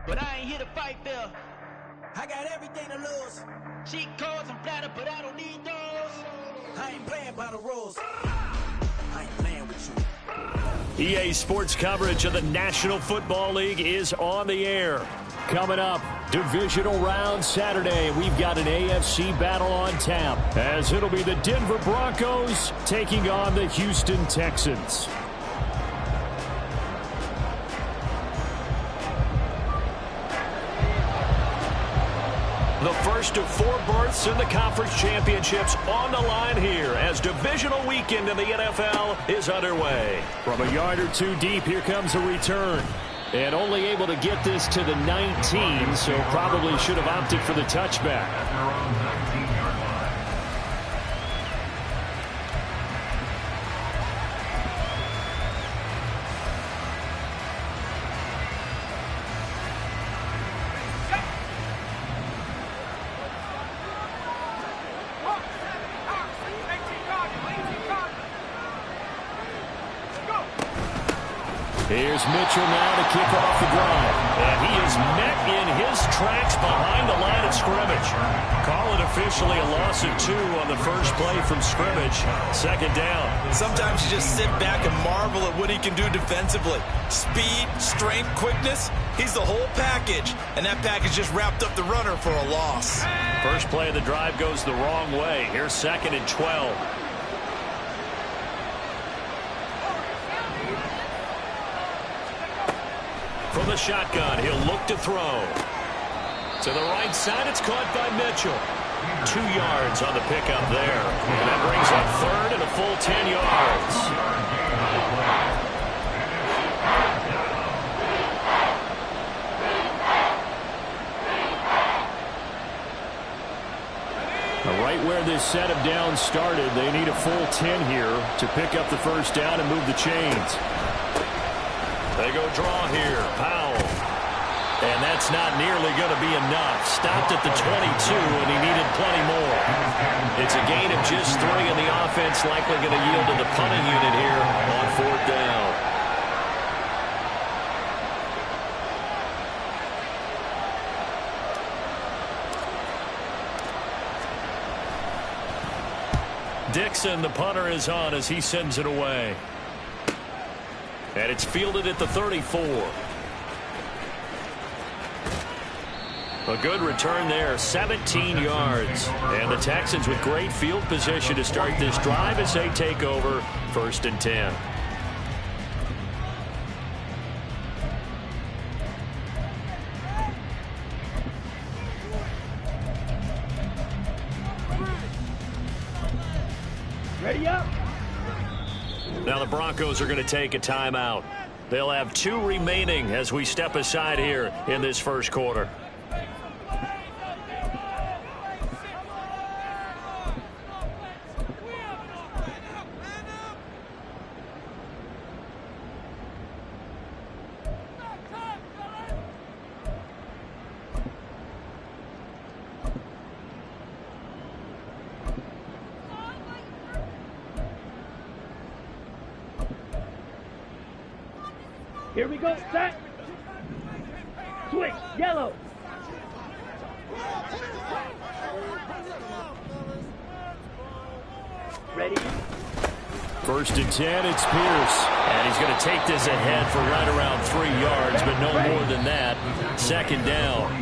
but I ain't here to fight Bill. I got everything to lose. Cheat codes and flatter, but I don't need those. I ain't playing by the rules. I ain't playing with you. EA Sports coverage of the National Football League is on the air. Coming up, divisional round Saturday. We've got an AFC battle on tap, as it'll be the Denver Broncos taking on the Houston Texans. The first of 4 berths in the conference championships on the line here as divisional weekend in the NFL is underway. From a yard or two deep, here comes a return. And only able to get this to the 19, so probably should have opted for the touchback. Here's Mitchell now to kick off the drive. And he is met in his tracks behind the line of scrimmage. Call it officially a loss of 2 on the first play from scrimmage. Second down. Sometimes you just sit back and marvel at what he can do defensively. Speed, strength, quickness. He's the whole package. And that package just wrapped up the runner for a loss. First play of the drive goes the wrong way. Here's 2nd and 12. From the shotgun, he'll look to throw. To the right side, it's caught by Mitchell. 2 yards on the pickup there. And that brings up 3rd and a full 10 yards. Right where this set of downs started, they need a full 10 here to pick up the first down and move the chains. They go draw here. Powell. And that's not nearly going to be enough. Stopped at the 22, and he needed plenty more. It's a gain of just 3, and the offense likely going to yield to the punting unit here on 4th down. Dixon, the punter, is on as he sends it away. And it's fielded at the 34. A good return there, 17 yards. And the Texans with great field position to start this drive as they take over 1st and 10. Ready up. Now the Broncos are going to take a timeout. They'll have 2 remaining as we step aside here in this first quarter. Here we go, set. Switch, yellow. Ready? 1st and 10, it's Pierce. And he's going to take this ahead for right around 3 yards, but no more than that. 2nd down.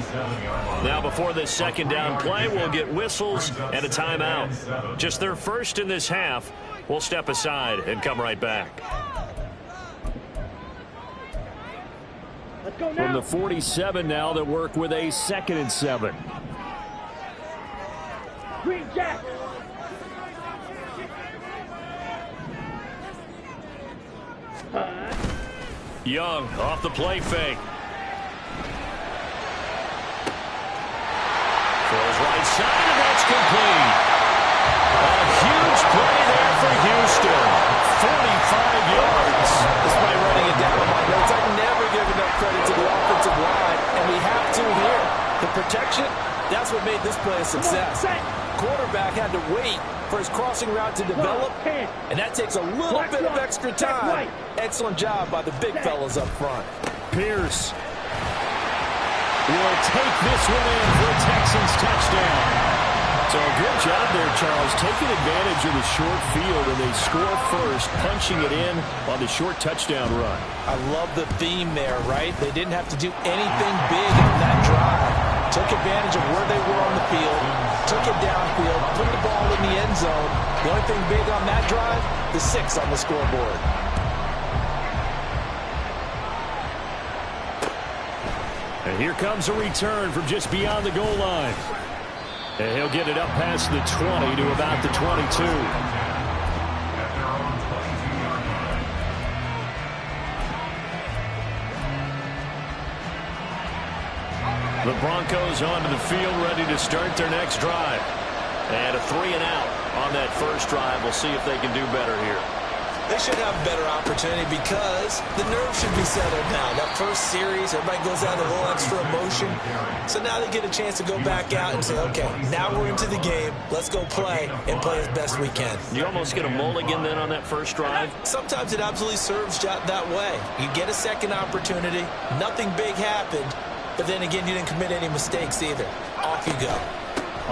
Now before this 2nd down play, we'll get whistles and a timeout. Just their first in this half. We'll step aside and come right back. Let's go now. From the 47 now, they work with a 2nd and 7. Green Jack. Young off the play fake. Throws right side, and that's complete. A huge play there for Houston. 45 yards. Despite running it down in my notes, I never give enough credit to the offensive line, and we have to here. The protection, that's what made this play a success. Quarterback had to wait for his crossing route to develop, and that takes a little bit of extra time. Excellent job by the big fellas up front. Pierce. will take this one in for a Texans touchdown. So good job there, Charles, taking advantage of the short field, and they score first, punching it in on the short touchdown run. I love the theme there, right? They didn't have to do anything big on that drive. Took advantage of where they were on the field, took it downfield, put the ball in the end zone. The only thing big on that drive, the 6 on the scoreboard. And here comes a return from just beyond the goal line. And he'll get it up past the 20 to about the 22. The Broncos onto the field, ready to start their next drive. And a 3-and-out on that first drive. We'll see if they can do better here. They should have a better opportunity because the nerves should be settled now. That first series, everybody goes out a little extra emotion. So now they get a chance to go back out and say, okay, now we're into the game. Let's go play and play as best we can. You almost get a mulligan then on that first drive? Sometimes it absolutely serves that way. You get a second opportunity. Nothing big happened. But then again, you didn't commit any mistakes either. Off you go.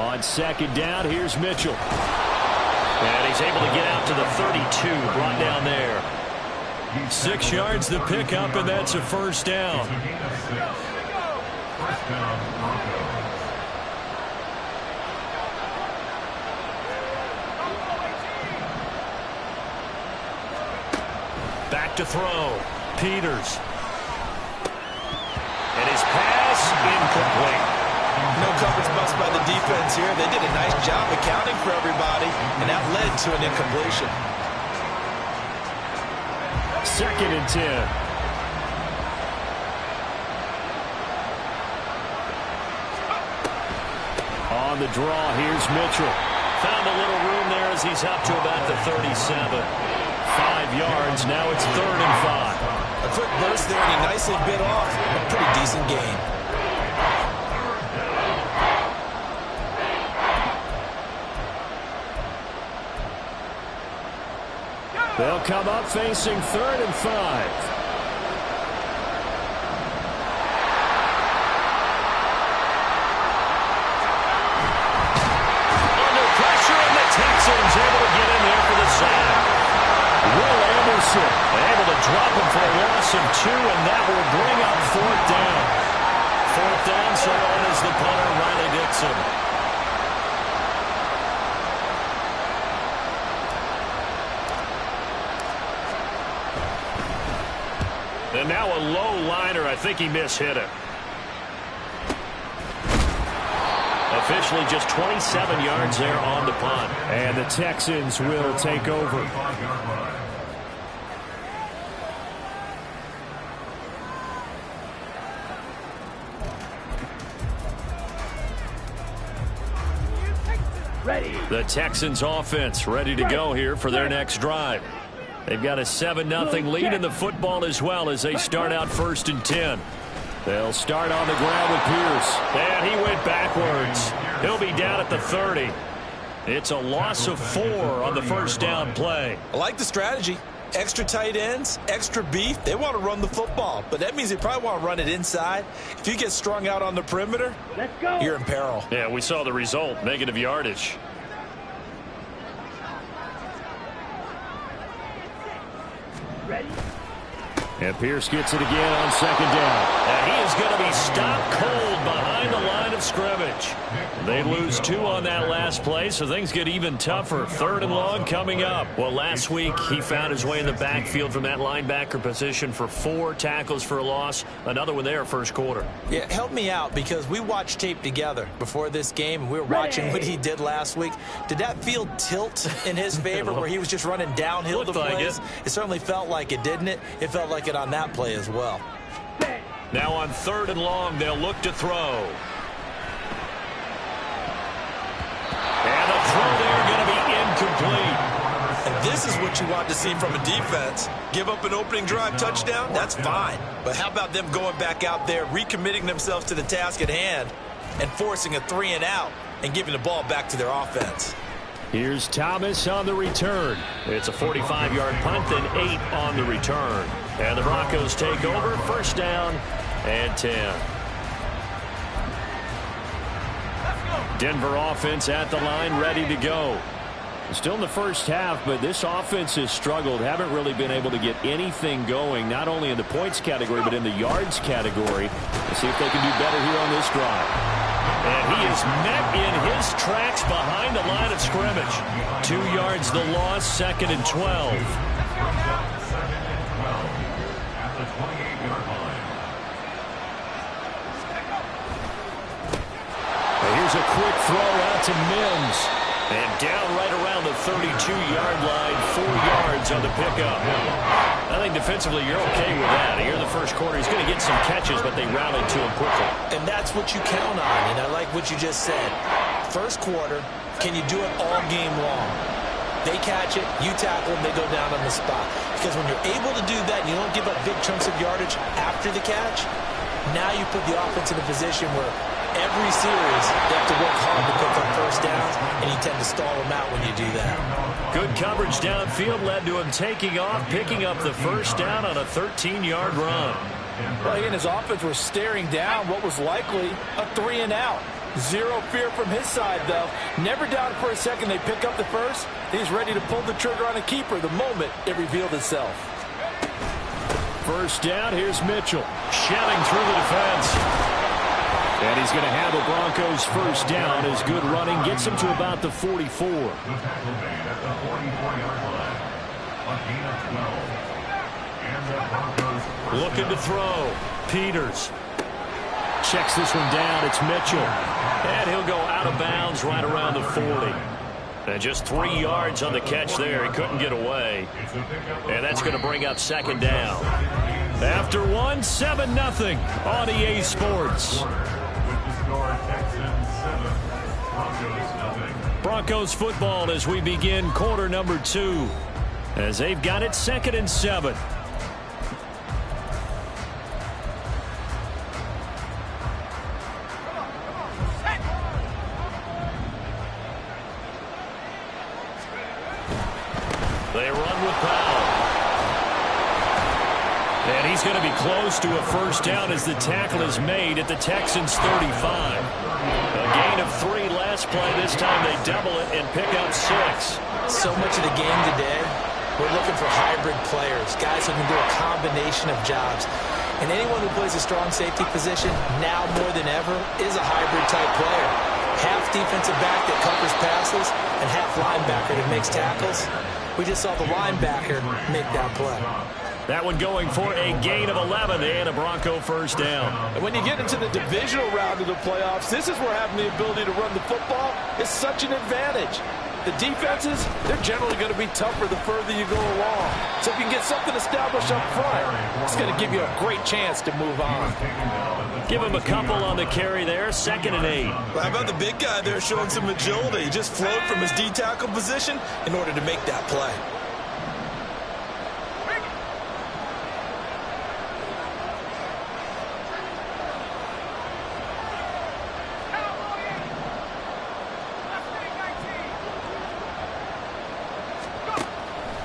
On second down, here's Mitchell. And he's able to get out to the 32, brought down there. 6 yards the pickup, and that's a first down. Back to throw. Peters. And his pass incomplete. No coverage bust by the defense here. They did a nice job accounting for everybody, and that led to an incompletion. 2nd and 10. On the draw, here's Mitchell. Found a little room there as he's up to about the 37. 5 yards, now it's 3rd and 5. A quick burst there, and he nicely bit off a pretty decent gain. They'll come up facing 3rd and 5. Under pressure, and the Texans able to get in there for the sack. Will Anderson able to drop him for a loss of 2, and that will bring up 4th down. 4th down, so on is the punter, Riley Dixon. And now a low liner. I think he mishit it. Officially just 27 yards there on the punt. And the Texans will take over. Ready. The Texans offense ready to go here for their next drive. They've got a 7-0 lead in the football as well as they start out 1st and 10. They'll start on the ground with Pierce. And he went backwards. He'll be down at the 30. It's a loss of 4 on the first down play. I like the strategy. Extra tight ends, extra beef. They want to run the football, but that means they probably want to run it inside. If you get strung out on the perimeter, Let's go. you're in peril. Yeah, we saw the result, negative yardage. Ready. And Pierce gets it again on 2nd down. And he is going to be stopped cold behind the line of scrimmage. They lose 2 on that last play, so things get even tougher. 3rd and long coming up. Well, last week he found his way in the backfield from that linebacker position for 4 tackles for a loss. Another one there first quarter. Yeah, help me out because we watched tape together before this game. We were watching what he did last week. Did that field tilt in his favor where he was just running downhill the plays? It certainly felt like it, didn't it? It felt like it on that play as well. Now on 3rd and long, they'll look to throw. And the throw there going to be incomplete. And this is what you want to see from a defense. Give up an opening drive touchdown, that's fine. But how about them going back out there, recommitting themselves to the task at hand, and forcing a 3-and-out and giving the ball back to their offense? Here's Thomas on the return. It's a 45-yard punt, then 8 on the return. And the Broncos take over, 1st down and 10. Denver offense at the line, ready to go. Still in the first half, but this offense has struggled. Haven't really been able to get anything going, not only in the points category, but in the yards category. Let's see if they can do better here on this drive. And he is met in his tracks behind the line of scrimmage. 2 yards the loss, 2nd and 12. Here's a quick throw out to Mims. And down right around the 32-yard line, 4 yards on the pickup. I think defensively you're okay with that. Here in the first quarter, he's going to get some catches, but they rallied to him quickly. And that's what you count on, and I like what you just said. First quarter, can you do it all game long? They catch it, you tackle them, they go down on the spot. Because when you're able to do that and you don't give up big chunks of yardage after the catch, now you put the offense in a position where every series they have to work hard to pick up first downs, and you tend to stall them out when you do that. Good coverage downfield led to him taking off, picking up the first down on a 13-yard run. Well, he and his offense were staring down what was likely a 3-and-out. Zero fear from his side, though. Never doubted for a second they pick up the first. He's ready to pull the trigger on a keeper the moment it revealed itself. First down, here's Mitchell, shouting through the defense. And he's going to have the Broncos first down as good running gets him to about the 44. Looking to throw. Peters checks this one down. It's Mitchell. And he'll go out of bounds right around the 40. And just 3 yards on the catch there. He couldn't get away. And that's going to bring up second down. After one, 7-0 on EA Sports. Broncos football as we begin quarter number 2. As they've got it 2nd and 7. They run with Powell. And he's going to be close to a first down as the tackle is made at the Texans' 35. A gain of 3 last play. This time they double it and pick up 6. So much of the game today, we're looking for hybrid players, guys who can do a combination of jobs. And anyone who plays a strong safety position, now more than ever, is a hybrid-type player. Half defensive back that covers passes and half linebacker that makes tackles. We just saw the linebacker make that play. That one going for a gain of 11 and a Bronco first down. And when you get into the divisional round of the playoffs, this is where having the ability to run the football is such an advantage. The defenses, they're generally going to be tougher the further you go along. So if you can get something established up front, it's going to give you a great chance to move on. Give him a couple on the carry there, 2nd and 8. Well, how about the big guy there showing some agility? He just flowed from his D-tackle position in order to make that play.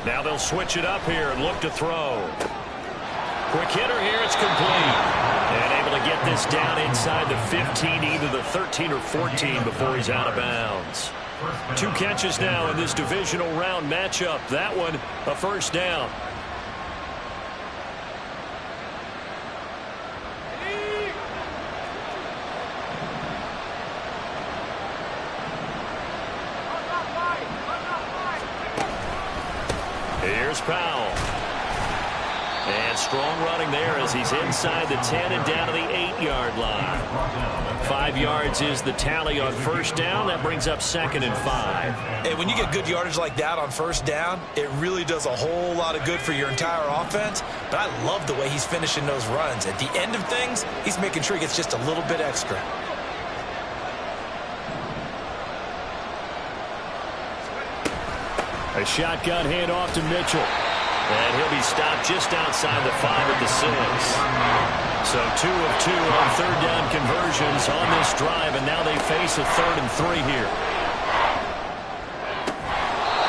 Now they'll switch it up here and look to throw. Quick hitter here, it's complete. And able to get this down inside the 15, either the 13 or 14 before he's out of bounds. 2 catches now in this divisional round matchup. That one, a first down. Here's Powell. And strong running there as he's inside the 10 and down to the 8-yard line. 5 yards is the tally on first down. That brings up 2nd and 5. Hey, when you get good yardage like that on first down, it really does a whole lot of good for your entire offense. But I love the way he's finishing those runs. At the end of things, he's making sure he gets just a little bit extra. A shotgun handoff to Mitchell. And he'll be stopped just outside the 5 at the 6. So 2 of 2 on third down conversions on this drive, and now they face a 3rd and 3 here.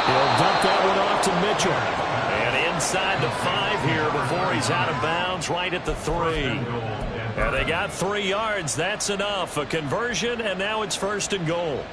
He'll dump that one off to Mitchell. And inside the 5 here before he's out of bounds right at the 3. And they got 3 yards. That's enough. A conversion, and now it's 1st and goal.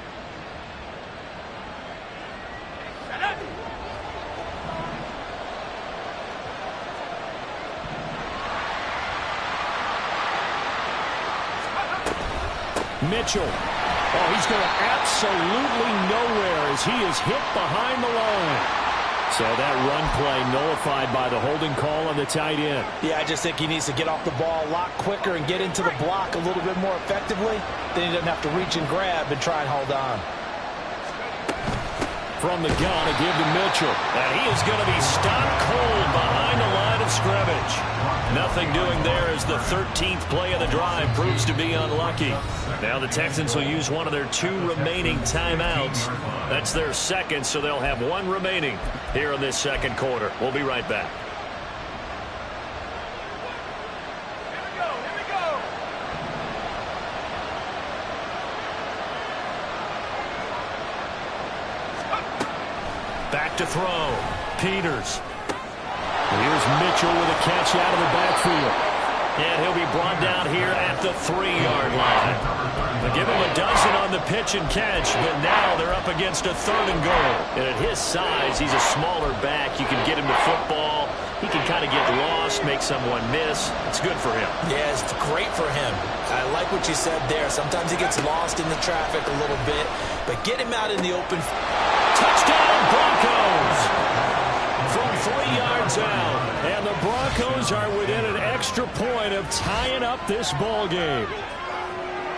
Mitchell. Oh, he's going absolutely nowhere as he is hit behind the line. So that run play nullified by the holding call on the tight end. Yeah, I just think he needs to get off the ball a lot quicker and get into the block a little bit more effectively. Then he doesn't have to reach and grab and try and hold on. From the gun, a give to Mitchell. And he is going to be stopped cold behind the line of scrimmage. Nothing doing there as the 13th play of the drive proves to be unlucky. Now the Texans will use one of their 2 remaining timeouts. That's their second, so they'll have 1 remaining here in this second quarter. We'll be right back. Here we go. Back to throw. Peters. Here's Mitchell with a catch out of the backfield. And he'll be brought down here at the 3-yard line. They give him a dozen on the pitch and catch, but now they're up against a 3rd and goal. And at his size, he's a smaller back. You can get him the football. He can kind of get lost, make someone miss. It's good for him. Yeah, it's great for him. I like what you said there. Sometimes he gets lost in the traffic a little bit, but get him out in the open. Touchdown, Broncos! From 3 yards out, and the Broncos are within an extra point of tying up this ball game.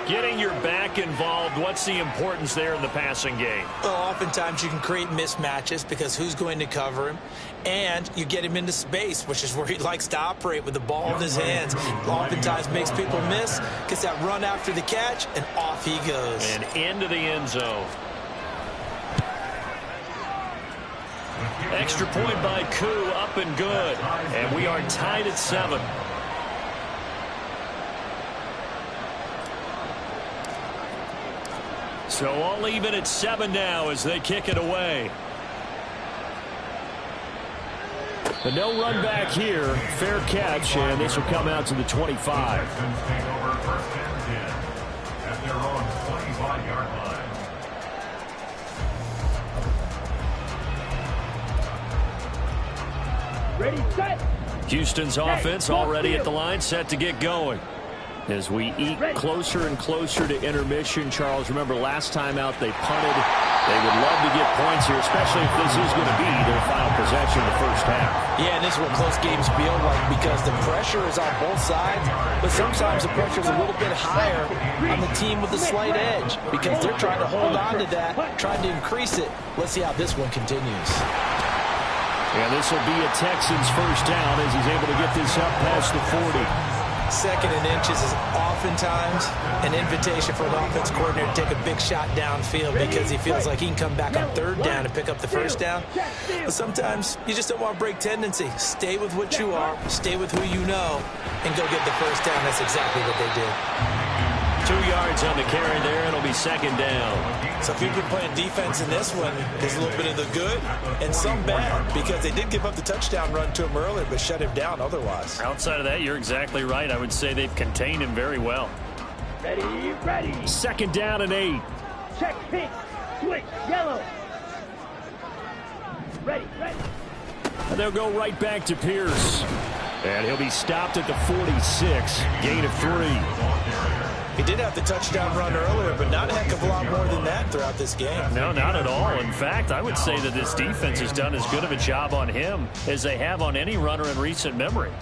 Getting your back involved, what's the importance there in the passing game? Well, oftentimes you can create mismatches because who's going to cover him, and you get him into space, which is where he likes to operate with the ball in his hands. Oftentimes makes people miss, gets that run after the catch, and off he goes. And into the end zone. Extra point by Koo, up and good. And we are tied at 7. So all even at 7 now as they kick it away. But no run back here. Fair catch, and this will come out to the 25. At their own 25-yard line. Ready, set. Houston's offense already at the line, set to get going. As we eat closer and closer to intermission, Charles, remember last time out they punted. They would love to get points here, especially if this is going to be their final possession in the first half. Yeah, and this is what close games feel like because the pressure is on both sides, but sometimes the pressure is a little bit higher on the team with the slight edge because they're trying to hold on to that, trying to increase it. Let's see how this one continues. And this will be a Texans first down as he's able to get this up past the 40. 2nd and inches is oftentimes an invitation for an offense coordinator to take a big shot downfield because he feels like he can come back on 3rd down and pick up the first down. But sometimes you just don't want to break tendency. Stay with what you are, stay with who you know, and go get the first down. That's exactly what they did. 2 yards on the carry there. It'll be 2nd down. So if you've been playing defense in this one, there's a little bit of the good and some bad because they did give up the touchdown run to him earlier but shut him down otherwise. Outside of that, you're exactly right. I would say they've contained him very well. Ready, ready. 2nd down and 8. Check pink, switch yellow. Ready, ready. And they'll go right back to Pierce. And he'll be stopped at the 46. Gain of 3. He did have the touchdown run earlier, but not a heck of a lot more than that throughout this game. No, not at all. In fact, I would say that this defense has done as good of a job on him as they have on any runner in recent memory.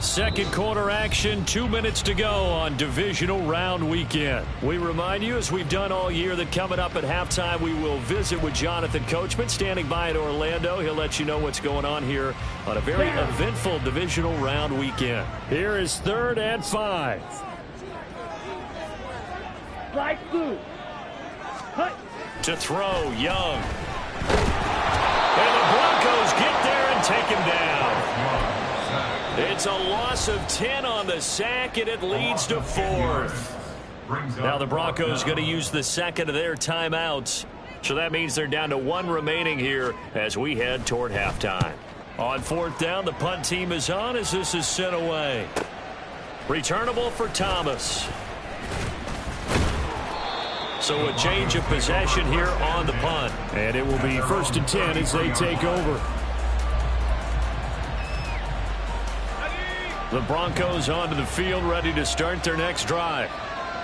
Second quarter action, 2 minutes to go on divisional round weekend. We remind you, as we've done all year, that coming up at halftime, we will visit with Jonathan Coachman standing by in Orlando. He'll let you know what's going on here on a very eventful divisional round weekend. Here is 3rd and 5. Slide through. Cut. To throw, Young. And the Broncos get there and take him down. It's a loss of 10 on the sack, and it leads to 4th. Now the Broncos going to use the 2nd of their timeouts. So that means they're down to 1 remaining here as we head toward halftime. On fourth down, the punt team is on as this is sent away. Returnable for Thomas. So a change of possession here on the punt. And it will be 1st and 10 as they take over. The Broncos onto the field, ready to start their next drive.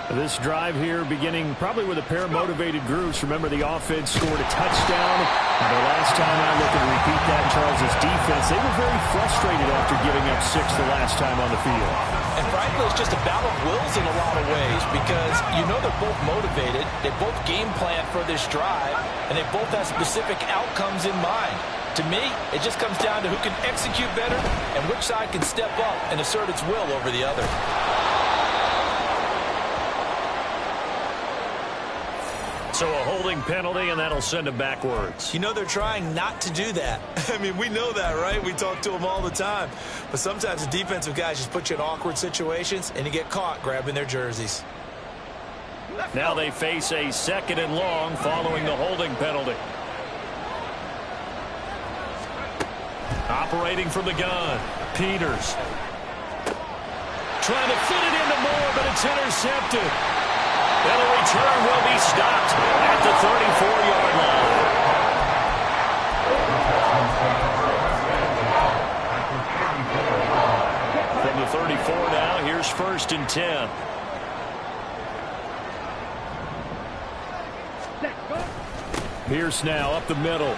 This drive here beginning probably with a pair of motivated groups. Remember, the offense scored a touchdown. And the last time I looked to repeat that, Charles' defense, they were very frustrated after giving up 6 the last time on the field. And frankly, it's just a battle of wills in a lot of ways because you know they're both motivated. They both game plan for this drive, and they both have specific outcomes in mind. To me, it just comes down to who can execute better and which side can step up and assert its will over the other. So a holding penalty, and that'll send him backwards. You know they're trying not to do that. I mean, we know that, right? We talk to them all the time. But sometimes the defensive guys just put you in awkward situations, and you get caught grabbing their jerseys. Now they face a 2nd and long following the holding penalty. Operating from the gun, Peters. Trying to fit it into Moore, but it's intercepted. And the return will be stopped at the 34-yard line. From the 34 now, here's 1st and 10. Pierce now up the middle.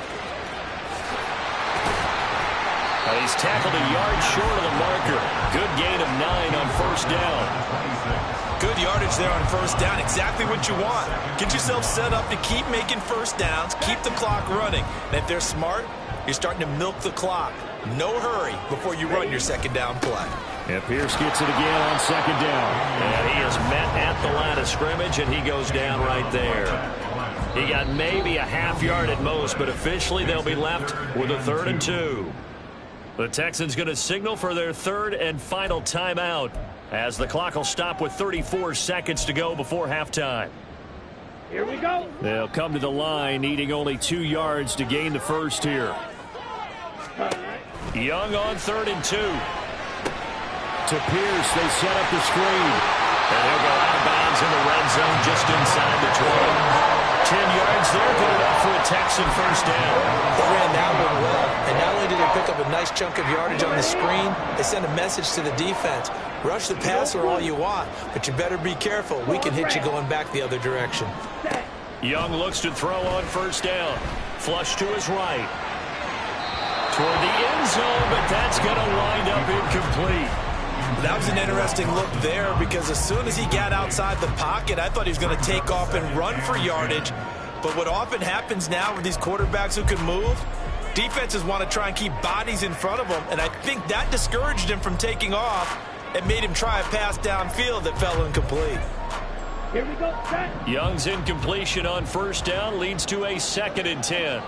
He's tackled a yard short of the marker. Good gain of 9 on 1st down. Good yardage there on 1st down. Exactly what you want. Get yourself set up to keep making 1st downs, keep the clock running. And if they're smart, you're starting to milk the clock. No hurry before you run your 2nd down play. And Pierce gets it again on 2nd down. And he is met at the line of scrimmage, and he goes down right there. He got maybe a half yard at most, but officially they'll be left with a 3rd and 2. The Texans going to signal for their 3rd and final timeout as the clock will stop with 34 seconds to go before halftime. Here we go. They'll come to the line needing only 2 yards to gain the first here. Young on 3rd and 2. To Pierce, they set up the screen. And he'll go out of bounds in the red zone just inside the 20. 10 yards there, good enough for a Texan 1st down. They ran that one well, and not only did they pick up a nice chunk of yardage on the screen, they sent a message to the defense. Rush the passer all you want, but you better be careful. We can hit you going back the other direction. Young looks to throw on 1st down. Flush to his right. Toward the end zone, but that's going to wind up incomplete. That was an interesting look there because as soon as he got outside the pocket, I thought he was going to take off and run for yardage. But what often happens now with these quarterbacks who can move, defenses want to try and keep bodies in front of them, and I think that discouraged him from taking off and made him try a pass downfield that fell incomplete. Here we go, set. Young's incompletion on 1st down leads to a 2nd and 10.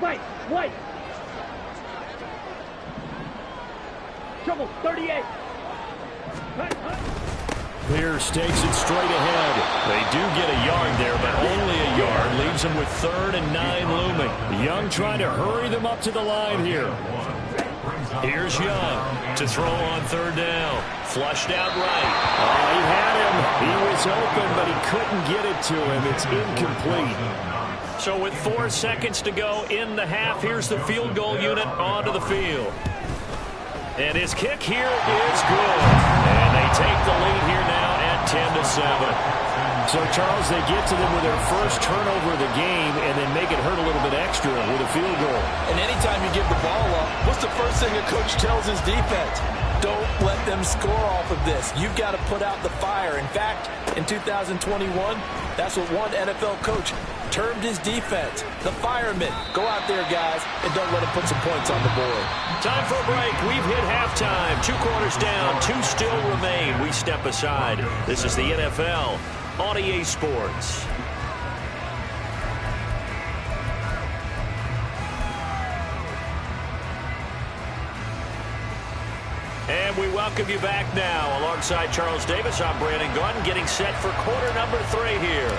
White. Trouble, 38. Pierce takes it straight ahead. They do get a yard there, but only a yard. Leaves them with 3rd and 9 looming. Young trying to hurry them up to the line here. Here's Young to throw on 3rd down. Flushed out right. Oh, he had him. He was open, but he couldn't get it to him. It's incomplete. So with 4 seconds to go in the half, here's the field goal unit onto the field. And his kick here is good. And they take the lead here now at 10-7. So, Charles, they get to them with their first turnover of the game and then make it hurt a little bit extra with a field goal. And anytime you give the ball up, what's the first thing a coach tells his defense? Don't let them score off of this. You've got to put out the fire. In fact, in 2021, that's what one NFL coach termed his defense, the firemen. Go out there, guys, and don't let them put some points on the board. Time for a break. We've hit halftime. 2 quarters down. 2 still remain. We step aside. This is the NFL on EA Sports. And we welcome you back now. Alongside Charles Davis, I'm Brandon Gordon, getting set for quarter number 3 here.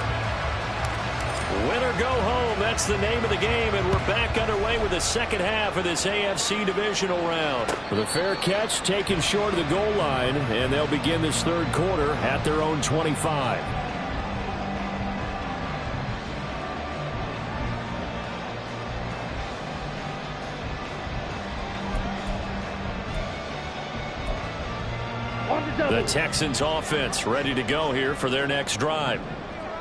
Win or go home, that's the name of the game, and we're back underway with the second half of this AFC divisional round. With a fair catch taken short of the goal line, and they'll begin this third quarter at their own 25. The Texans offense ready to go here for their next drive.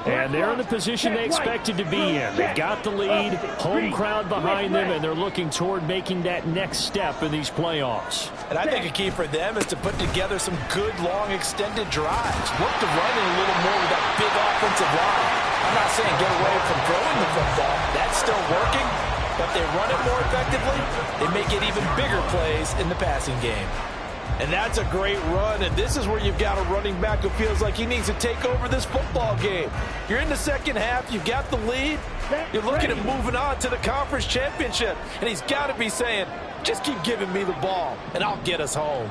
And they're in the position they expected to be in. They've got the lead, home crowd behind them, and they're looking toward making that next step in these playoffs. And I think a key for them is to put together some good, long, extended drives. Work the running a little more with that big offensive line. I'm not saying get away from throwing the football. That's still working. But if they run it more effectively, they may get even bigger plays in the passing game. And that's a great run, and this is where you've got a running back who feels like he needs to take over this football game. You're in the second half, you've got the lead, you're looking at moving on to the conference championship, and he's got to be saying, just keep giving me the ball, and I'll get us home.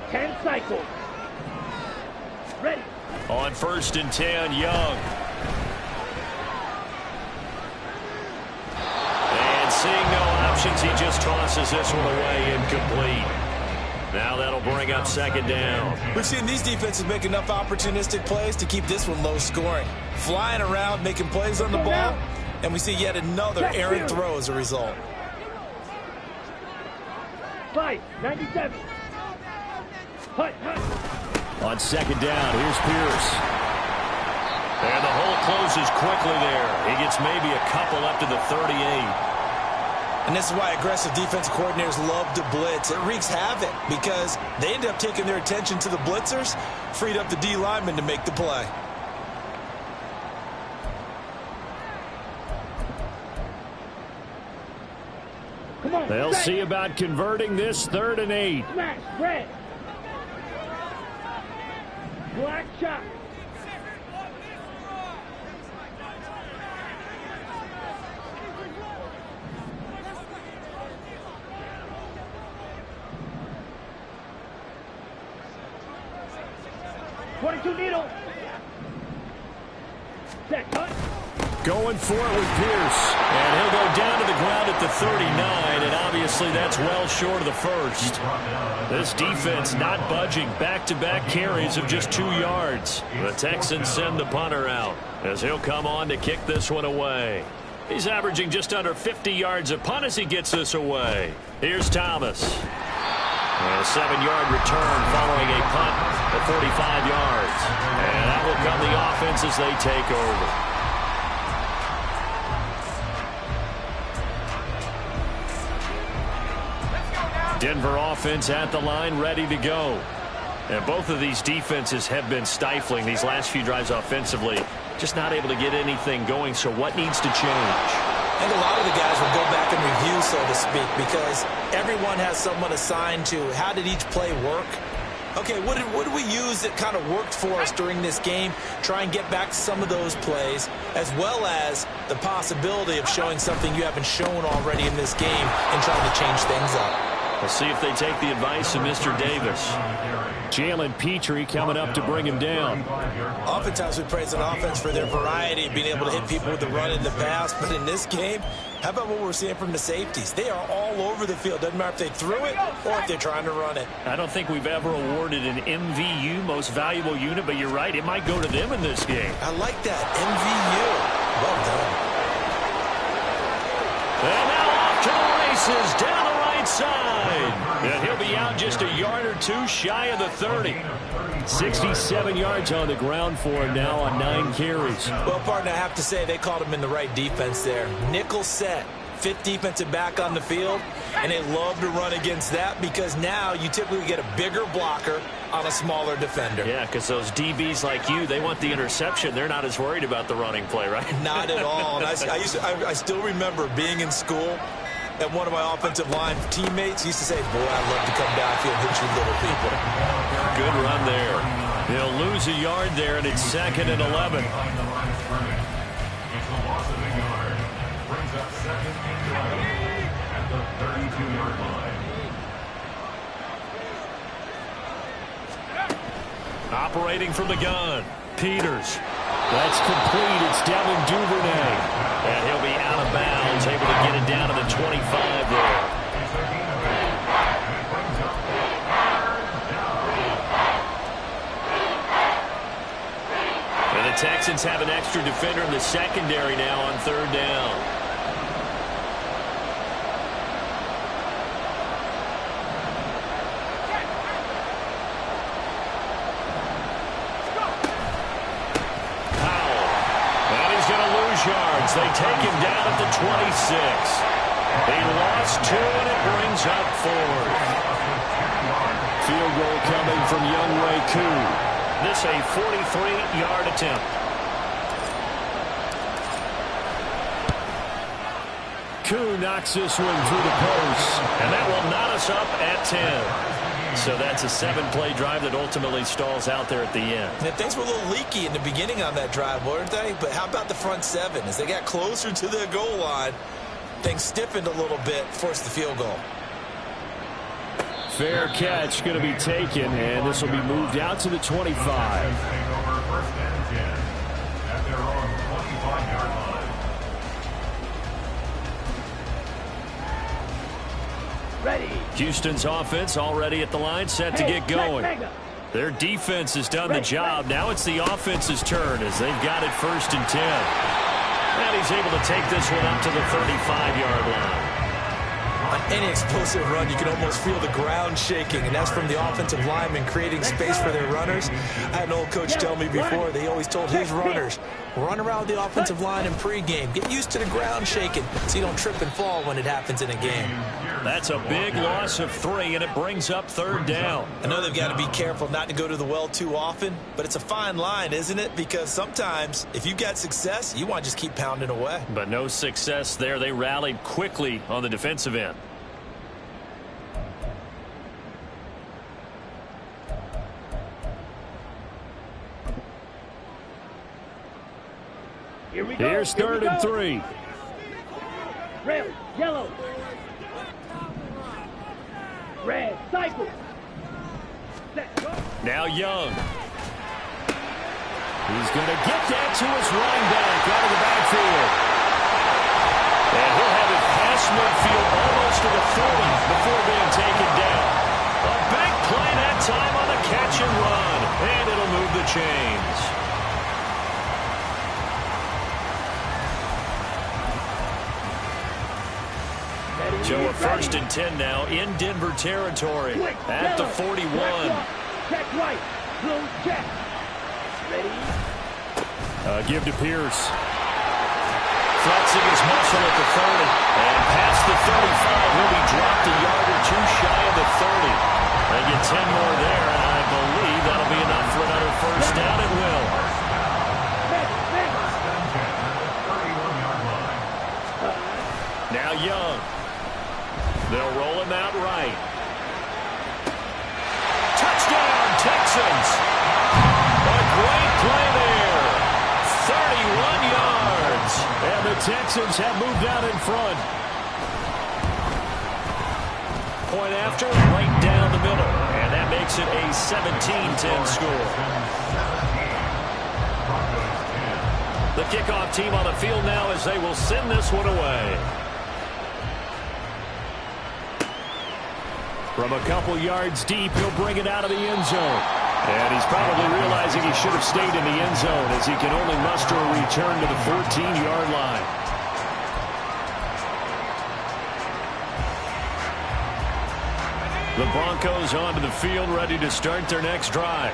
10 cycles. Ready. On 1st and 10, Young. And seeing no options, he just tosses this one away incomplete. Now that'll bring up second down. We've seen these defenses make enough opportunistic plays to keep this one low scoring. Flying around, making plays on the ball, and we see yet another errant throw as a result. 5-97. Hut. On second down, here's Pierce. And the hole closes quickly there. He gets maybe a couple up to the 38. And this is why aggressive defensive coordinators love to blitz. It wreaks havoc because they end up taking their attention to the blitzers, freed up the D lineman to make the play. Come on. They'll see about converting this 3rd and 8. Smash. Red. Black shot. Needle. Set, cut. Going for it with Pierce. And he'll go down to the ground at the 39, and obviously that's well short of the first. This defense not budging. Back-to-back carries of just 2 yards. The Texans send the punter out as he'll come on to kick this one away. He's averaging just under 50 yards a punt as he gets this away. Here's Thomas. And a 7-yard return following a punt at 45 yards. And that will come the offense as they take over. Denver offense at the line, ready to go. And both of these defenses have been stifling these last few drives offensively. Just not able to get anything going, so what needs to change? I think a lot of the guys will go back and review, so to speak, because everyone has someone assigned to how did each play work. Okay, what did we use that kind of worked for us during this game? Try and get back to some of those plays, as well as the possibility of showing something you haven't shown already in this game and trying to change things up. We'll see if they take the advice of Mr. Davis. Jalen Petrie coming up to bring him down. Oftentimes we praise an offense for their variety, being able to hit people with the run and the pass. But in this game, how about what we're seeing from the safeties? They are all over the field. Doesn't matter if they threw it or if they're trying to run it. I don't think we've ever awarded an MVU, most valuable unit, but you're right. It might go to them in this game. I like that. MVU. Well done. And now off to the races down the right side. And he'll be out just a yard or two shy of the 30. 67 yards on the ground for him now on 9 carries. Well, partner, I have to say they called him in the right defense there. Nickel set, 5th defensive back on the field, and they love to run against that because now you typically get a bigger blocker on a smaller defender. Yeah, because those DBs like you, they want the interception. They're not as worried about the running play, right? Not at all. And I still remember being in school, and one of my offensive line teammates used to say, boy, I'd love to come downfield and hit you little people. Good run there. He'll lose a yard there, and it's 2nd and 11. It's a loss of a yard. Brings up 2nd and 11 at the 32-yard line. Operating from the gun, Peters. That's complete. It's Devin Duvernay. And he'll be out of bounds, able to get it down to the 25 there. And the Texans have an extra defender in the secondary now on third down. Yards. They take him down at the 26. He lost 2, and it brings up 4th. Field goal coming from Younghoe Koo. This a 43-yard attempt. Koo knocks this one through the post, and that will knot us up at 10. So that's a 7-play drive that ultimately stalls out there at the end. And things were a little leaky in the beginning on that drive, weren't they? But how about the front 7? As they got closer to the goal line, things stiffened a little bit, forced the field goal. Fair catch going to be taken, and this will be moved out to the 25. First and 10 at their own 25-yard line. Ready. Houston's offense already at the line, set to get going. Their defense has done the job. Now it's the offense's turn as they've got it 1st and 10. And he's able to take this one up to the 35-yard line. On any explosive run, you can almost feel the ground shaking, and that's from the offensive linemen creating space for their runners. I had an old coach tell me before, they always told his runners, run around the offensive line in pregame. Get used to the ground shaking so you don't trip and fall when it happens in a game. That's a big loss of 3, and it brings up 3rd down. I know they've got to be careful not to go to the well too often, but it's a fine line, isn't it? Because sometimes if you've got success, you want to just keep pounding away. But no success there. They rallied quickly on the defensive end. Here we go. Here's 3rd and 3. Red, yellow. Red, cycle. Set, go. Now Young. He's going to get that to his running back out of the backfield. And he'll have it past midfield almost to the 40 before being taken down. A big play that time on the catch and run. And it'll move the chains. So a 1st and 10 now in Denver territory at the 41. Check right. Blue check. Ready. Give to Pierce. Flexing his muscle at the 30. And past the 35, he'll be dropped a yard or 2 shy of the 30. They get 10 more there, and I believe that'll be enough for another 1st down. It will. Now Young. They'll roll him out right. Touchdown, Texans. A great play there. 31 yards. And the Texans have moved out in front. Point after, right down the middle. And that makes it a 17-10 score. The kickoff team on the field now as they will send this one away. From a couple yards deep, he'll bring it out of the end zone. And he's probably realizing he should have stayed in the end zone as he can only muster a return to the 14-yard line. The Broncos onto the field, ready to start their next drive.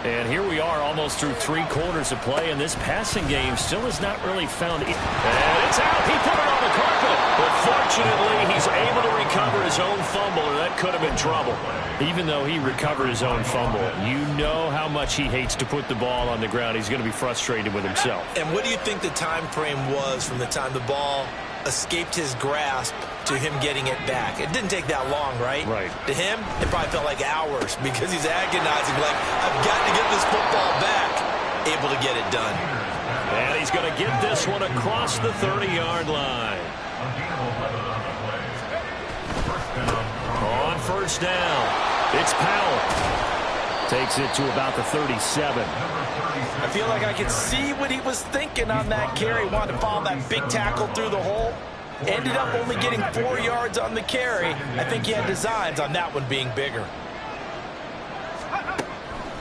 And here we are almost through 3 quarters of play, and this passing game still has not really found it. And it's out. He put it on the carpet. But fortunately, he's able to recover his own fumble, or that could have been trouble. Even though he recovered his own fumble, you know how much he hates to put the ball on the ground. He's going to be frustrated with himself. And what do you think the time frame was from the time the ball escaped his grasp to him getting it back? It didn't take that long, right? Right. To him, it probably felt like hours because he's agonizing, like, I've got to get this football back. Able to get it done. And he's going to get this one across the 30-yard line. On 1st down, it's Powell. Takes it to about the 37. I feel like I could see what he was thinking on that carry. Wanted to follow that big tackle through the hole. Ended up only getting 4 yards on the carry. I think he had designs on that one being bigger.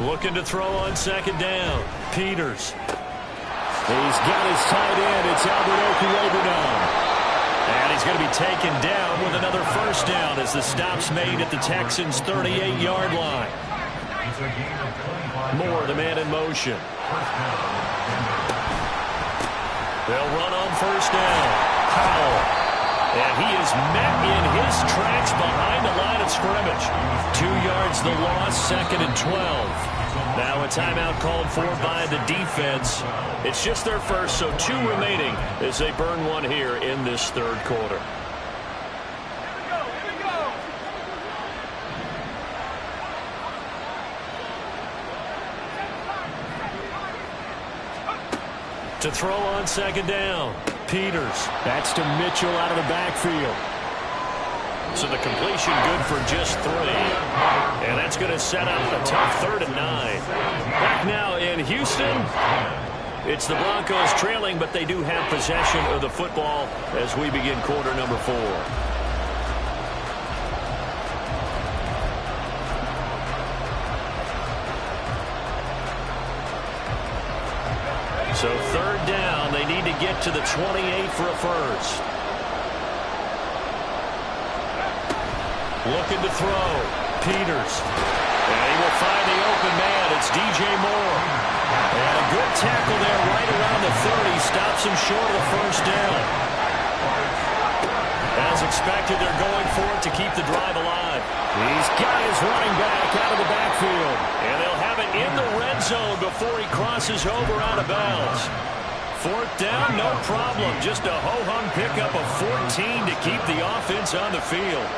Looking to throw on second down. Peters. He's got his tight end. It's Albert Okurobunom. And he's going to be taken down with another first down as the stop's made at the Texans' 38-yard line. Moore, the man in motion. They'll run on first down. Powell. And he is met in his tracks behind the line of scrimmage. 2 yards the loss, 2nd and 12. Now a timeout called for by the defense. It's just their first, so 2 remaining as they burn one here in this third quarter. To throw on second down. Peters. That's to Mitchell out of the backfield. So the completion good for just 3. And that's going to set up a tough 3rd and 9. Back now in Houston. It's the Broncos trailing, but they do have possession of the football as we begin quarter number 4. So 3rd down, they need to get to the 28 for a first. Looking to throw. Peters. And he will find the open man. It's DJ Moore. And a good tackle there right around the 30. Stops him short of the first down. As expected, they're going for it to keep the drive alive. He's got his running back out of the backfield. And they'll have it in the red zone before he crosses over out of bounds. 4th down, no problem. Just a ho-hum pickup of 14 to keep the offense on the field.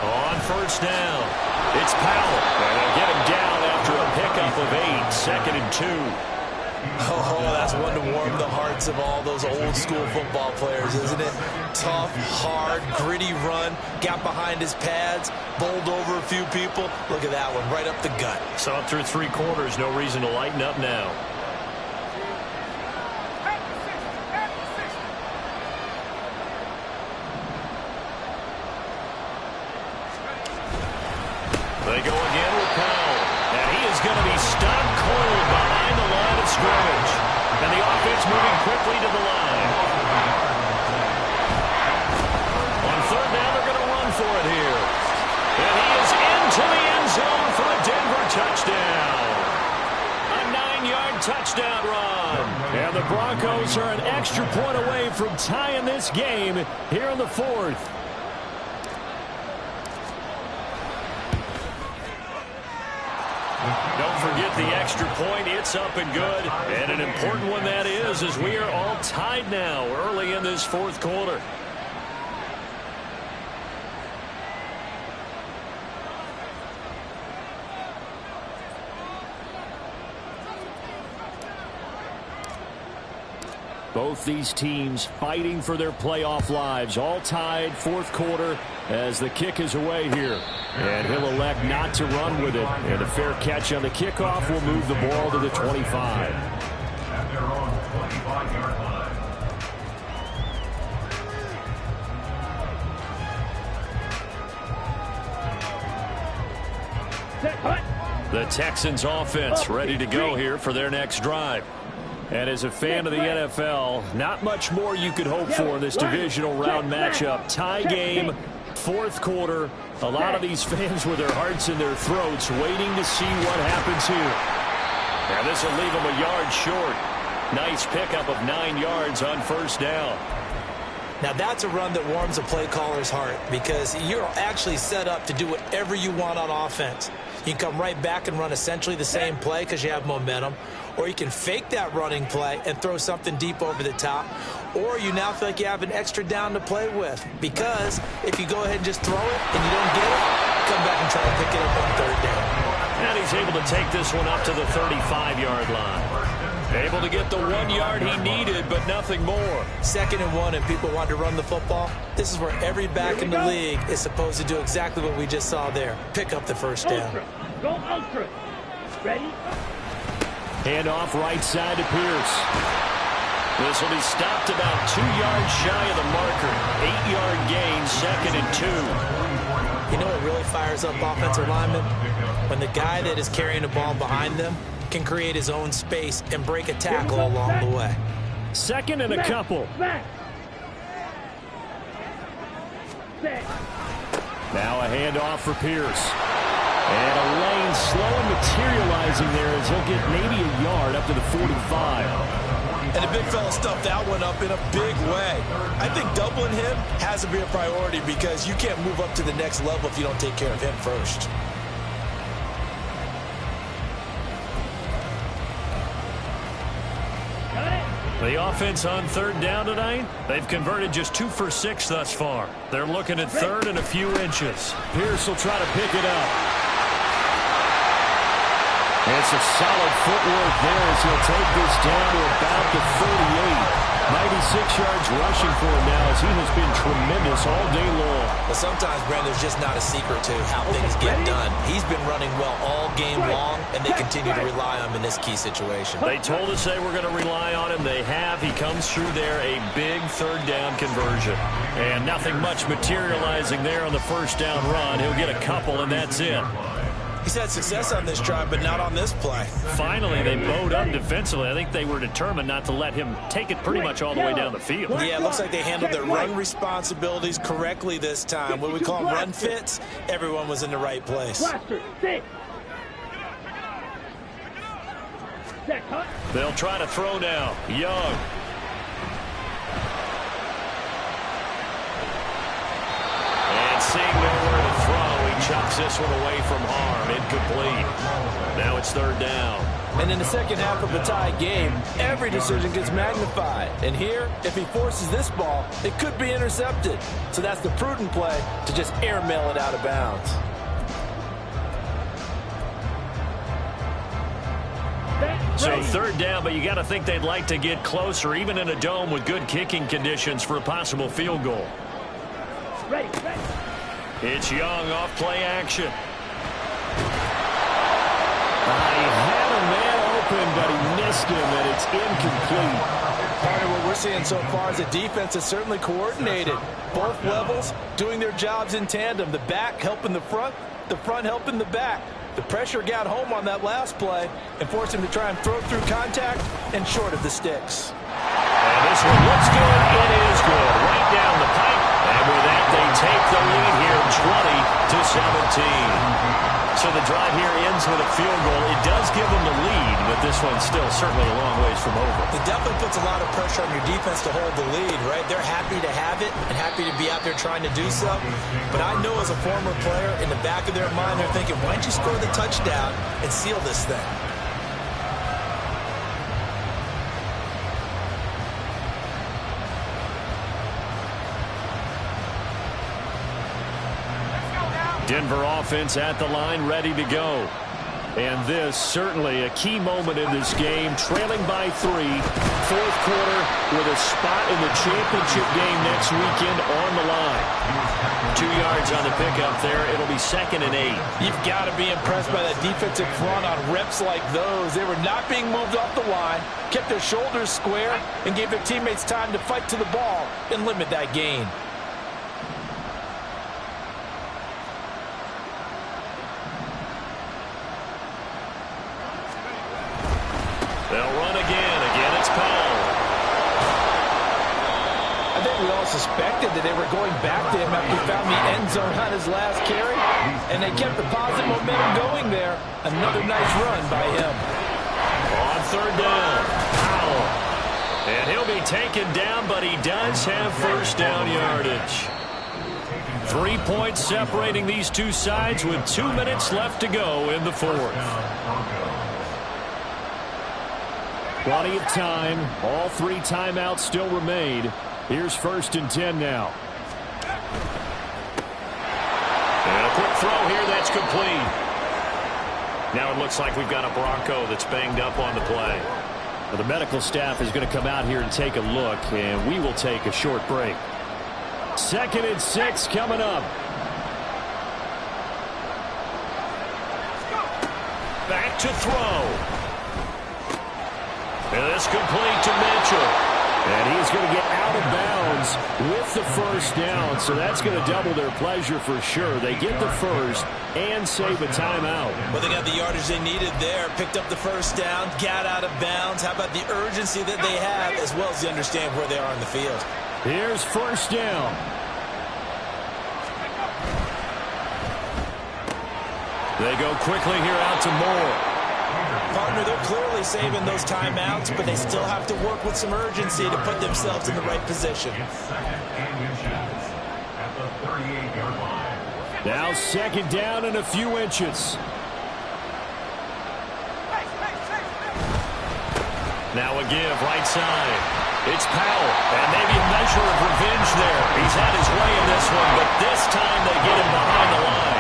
On first down, it's Powell. And they'll get him down after a pickup of 8, 2nd and 2. Oh, that's one to warm the hearts of all those old school football players, isn't it? Tough, hard, gritty run, got behind his pads, bowled over a few people. Look at that one, right up the gut. Saw it through 3 quarters, no reason to lighten up now. They go again with Powell, and he is going to be stopped cold behind the line of scrimmage. And the offense moving quickly to the line. On 3rd down, they're going to run for it here. And he is into the end zone for a Denver touchdown. A 9-yard touchdown run. And the Broncos are an extra point away from tying this game here in the 4th. Don't forget the extra point. It's up and good. And an important one that is, as we are all tied now early in this 4th quarter. Both these teams fighting for their playoff lives. All tied, 4th quarter as the kick is away here. And he'll elect not to run with it. And a fair catch on the kickoff will move the ball to the 25. At their own 25-yard line. The Texans offense ready to go here for their next drive. And as a fan of the NFL, not much more you could hope for in this divisional round matchup. Tie game, 4th quarter. A lot of these fans with their hearts in their throats waiting to see what happens here. And this will leave them a yard short. Nice pickup of 9 yards on first down. Now that's a run that warms a play caller's heart because you're actually set up to do whatever you want on offense. You can come right back and run essentially the same play because you have momentum. Or you can fake that running play and throw something deep over the top. Or you now feel like you have an extra down to play with. Because if you go ahead and just throw it and you don't get it, come back and try to pick it up on 3rd down. And he's able to take this one up to the 35-yard line. Able to get the 1 yard he needed, but nothing more. 2nd and 1, and people want to run the football. This is where every back in the league is supposed to do exactly what we just saw there. Pick up the first down. Ultra. Go ultra. Ready? Hand off right side to Pierce. This will be stopped about 2 yards shy of the marker. 8-yard gain, 2nd and 2. You know what really fires up offensive linemen? When the guy that is carrying the ball behind them can create his own space and break a tackle along the way. 2nd and a couple. Back. Set. Now a handoff for Pierce. And a lane slow and materializing there as he'll get maybe a yard up to the 45. And the big fella stuffed that one up in a big way. I think doubling him has to be a priority because you can't move up to the next level if you don't take care of him first. The offense on 3rd down tonight, they've converted just 2 for 6 thus far. They're looking at 3rd and a few inches. Pierce will try to pick it up. It's a solid footwork there as he'll take this down to about the 38. 96 yards rushing for him now as he has been tremendous all day long. But sometimes, Brandon, there's just not a secret to how things get done. He's been running well all game long, and they continue to rely on him in this key situation. They told us they were going to rely on him. They have. He comes through there, a big 3rd down conversion. And nothing much materializing there on the 1st down run. He'll get a couple, and that's it. He's had success on this drive, but not on this play. Finally, they bowed up defensively. I think they were determined not to let him take it pretty much all the way down the field. Yeah, it looks like they handled their run responsibilities correctly this time. What we call run fits, everyone was in the right place. They'll try to throw now. Young. And seeing nowhere to throw, he chucks this one away from harm. Incomplete. Now it's 3rd down. And in the second half of a tie game, every decision gets magnified. And here, if he forces this ball, it could be intercepted. So that's the prudent play to just airmail it out of bounds. So 3rd down, but you got to think they'd like to get closer, even in a dome with good kicking conditions for a possible field goal. Ready. It's Young off play action. He had a man open, but he missed him, and it's incomplete. Part of what we're seeing so far is the defense is certainly coordinated. Both levels doing their jobs in tandem. The back helping the front helping the back. The pressure got home on that last play and forced him to try and throw through contact and short of the sticks. And this one looks good. It is good. Right down the pipe. And with that, they take the lead here 20-17. So the drive here ends with a field goal. It does give them the lead, but this one's still certainly a long ways from over. It definitely puts a lot of pressure on your defense to hold the lead, right? They're happy to have it and happy to be out there trying to do so. But I know as a former player, in the back of their mind, they're thinking, why don't you score the touchdown and seal this thing? Denver offense at the line, ready to go. And this certainly a key moment in this game, trailing by 3, 4th quarter with a spot in the championship game next weekend on the line. 2 yards on the pickup there. It'll be 2nd and 8. You've got to be impressed by that defensive front on reps like those. They were not being moved off the line, kept their shoulders square, and gave their teammates time to fight to the ball and limit that gain. They'll run again. Again, it's Powell. I think we all suspected that they were going back to him after he found the end zone on his last carry, and they kept the positive momentum going there. Another nice run by him. On 3rd down, Powell. And he'll be taken down, but he does have 1st down yardage. 3 points separating these two sides with 2 minutes left to go in the 4th. Plenty of time. All 3 timeouts still remain. Here's 1st and 10 now. And a quick throw here. That's complete. Now it looks like we've got a Bronco that's banged up on the play. Well, the medical staff is going to come out here and take a look, and we will take a short break. 2nd and 6 coming up. Back to throw. And this complete to Mitchell. And he's going to get out of bounds with the first down, so that's going to double their pleasure for sure. They get the first and save a timeout. Well, they got the yardage they needed there, picked up the first down, got out of bounds. How about the urgency that they have, as well as they understand where they are on the field? Here's first down. They go quickly here out to Moore. Partner, they're clearly saving those timeouts, but they still have to work with some urgency to put themselves in the right position. Now 2nd down and a few inches. Now a give, right side. It's Powell, and maybe a measure of revenge there. He's had his way in this one, but this time they get him behind the line.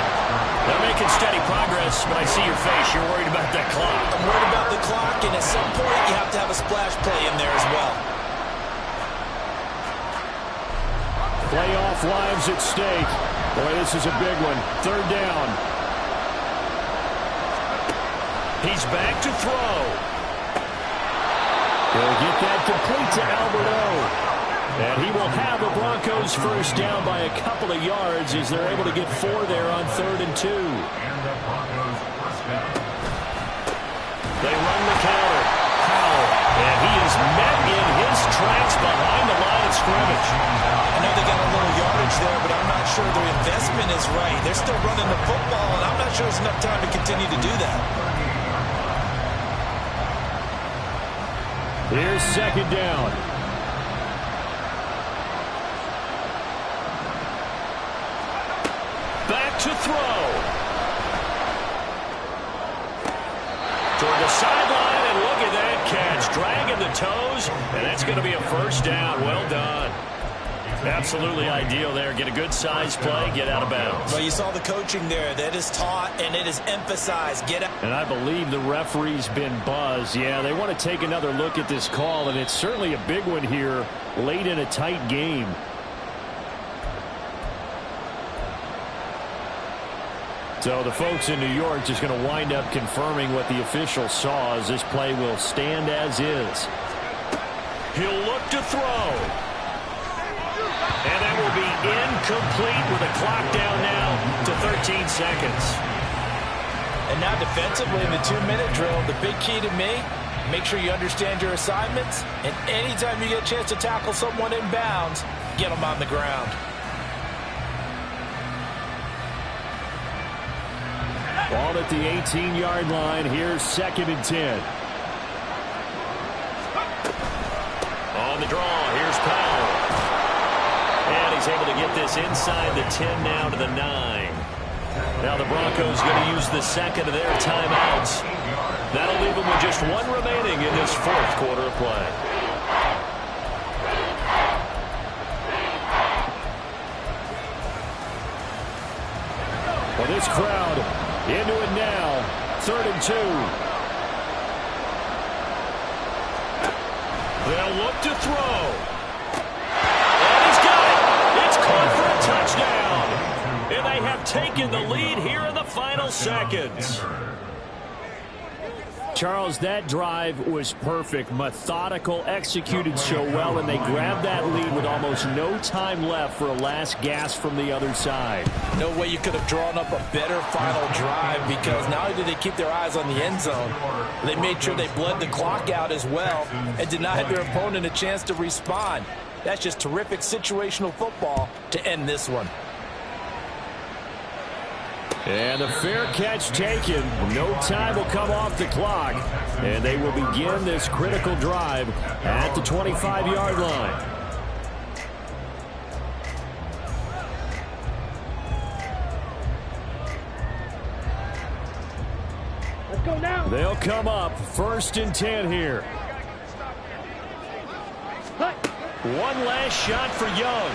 They're making steady progress, but I see your face. You're worried about that clock. I'm worried about the clock, and at some point you have to have a splash play in there as well. Playoff lives at stake. Boy, this is a big one. 3rd down. He's back to throw. He'll get that complete to Alberto. And he will have the Broncos first down by a couple of yards as they're able to get 4 there on 3rd and 2. They run the counter. Powell. And he is met in his tracks behind the line of scrimmage. I know they got a little yardage there, but I'm not sure their investment is right. They're still running the football, and I'm not sure there's enough time to continue to do that. Here's 2nd down. Back to throw. Toward the sideline, and look at that catch. Dragging the toes, and that's going to be a first down. Well done. Absolutely ideal there. Get a good size play, get out of bounds. Well, you saw the coaching there. That is taught, and it is emphasized. Get out. And I believe the referee's been buzzed. Yeah, they want to take another look at this call, and it's certainly a big one here late in a tight game. So the folks in New York just going to wind up confirming what the official saw, as this play will stand as is. He'll look to throw. And that will be incomplete with a clock down now to 13 seconds. And now defensively in the 2-minute drill, the big key to me, make sure you understand your assignments. And anytime you get a chance to tackle someone in bounds, get them on the ground. Ball at the 18-yard line. Here's 2nd and 10. On the draw, here's Powell. And he's able to get this inside the 10 now to the 9. Now the Broncos going to use the 2nd of their timeouts. That'll leave them with just 1 remaining in this 4th quarter of play. Well, this crowd into it now. 3rd and 2. They'll look to throw. And he's got it. It's caught for a touchdown. And they have taken the lead here in the final seconds. Charles, that drive was perfect. Methodical, executed so well, and they grabbed that lead with almost no time left for a last gasp from the other side. No way you could have drawn up a better final drive, because not only did they keep their eyes on the end zone, they made sure they bled the clock out as well and denied their opponent a chance to respond. That's just terrific situational football to end this one. And a fair catch taken. No time will come off the clock. And they will begin this critical drive at the 25-yard line. Let's go now. They'll come up 1st and 10 here. One last shot for Young.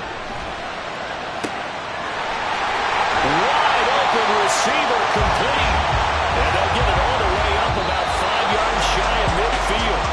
Wide open receiver complete. And they'll get it all the way up about 5 yards shy of midfield.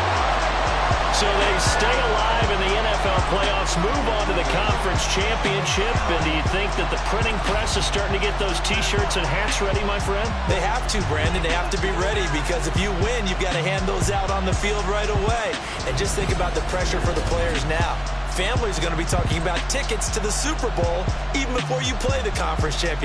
Let's move on to the conference championship. And do you think that the printing press is starting to get those T-shirts and hats ready, my friend? They have to, Brandon. They have to be ready because if you win, you've got to hand those out on the field right away. And just think about the pressure for the players now. Families are going to be talking about tickets to the Super Bowl even before you play the conference championship.